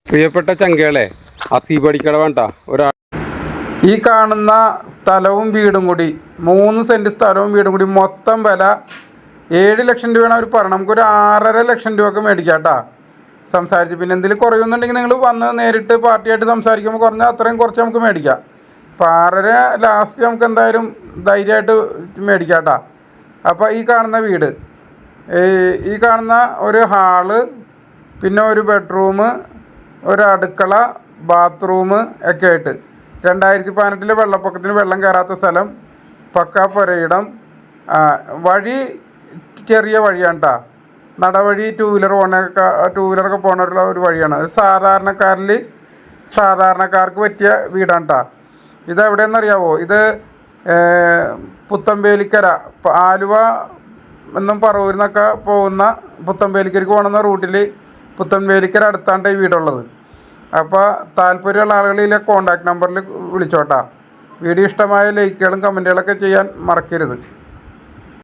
പ്രിയപ്പെട്ട ചങ്കകളെ, അസീപടിക്കട വേണ്ട ഈ കാണുന്ന സ്ഥലവും വീടും കൂടി 3 സെൻറ്റ് സ്ഥലവും വീടും കൂടി മൊത്തം വില 7 ലക്ഷം രൂപയാണ് അവർ പറയണം. നമുക്കൊരു 6.5 ലക്ഷം രൂപയൊക്കെ മേടിക്കാം കേട്ടോ. സംസാരിച്ച് പിന്നെ എന്തെങ്കിലും കുറയുന്നുണ്ടെങ്കിൽ നിങ്ങൾ വന്ന് നേരിട്ട് പാർട്ടിയായിട്ട് സംസാരിക്കുമ്പോൾ കുറഞ്ഞാൽ അത്രയും കുറച്ച് നമുക്ക് മേടിക്കാം. അപ്പോൾ 6.5 ലാസ്റ്റ് നമുക്ക് എന്തായാലും ധൈര്യമായിട്ട് മേടിക്കാം കേട്ടോ. അപ്പോൾ ഈ കാണുന്ന വീട്, ഈ കാണുന്ന ഒരു ഹാള്, പിന്നെ ഒരു ബെഡ്റൂം, ഒരു അടുക്കള, ബാത്റൂം ഒക്കെ ആയിട്ട് 2018 വെള്ളപ്പൊക്കത്തിന് വെള്ളം കയറാത്ത സ്ഥലം, പക്കാ പുരയിടം, വഴി ചെറിയ വഴിയാണ് കേട്ടോ. നടവഴി ടൂ വീലറൊക്കെ പോകണ ഒരു വഴിയാണ്. ഒരു സാധാരണക്കാർക്ക് പറ്റിയ വീടാണ് കേട്ടോ. ഇതെവിടെയെന്നറിയാവോ? ഇത് പുത്തമ്പേലിക്കര, ആലുവ എന്നും പറവൂരിൽ നിന്നൊക്കെ പോകുന്ന പുത്തമ്പേലിക്കരക്ക് പോകുന്ന റൂട്ടിൽ പുത്തമ്പേലിക്കര അടുത്താണ് ഈ വീടുള്ളത്. അപ്പോൾ താല്പര്യമുള്ള ആളുകളിലെ കോൺടാക്ട് നമ്പറിൽ വിളിച്ചോട്ടാ. വീഡിയോ ഇഷ്ടമായ ലൈക്കുകളും കമൻറ്റുകളൊക്കെ ചെയ്യാൻ മറക്കരുത്.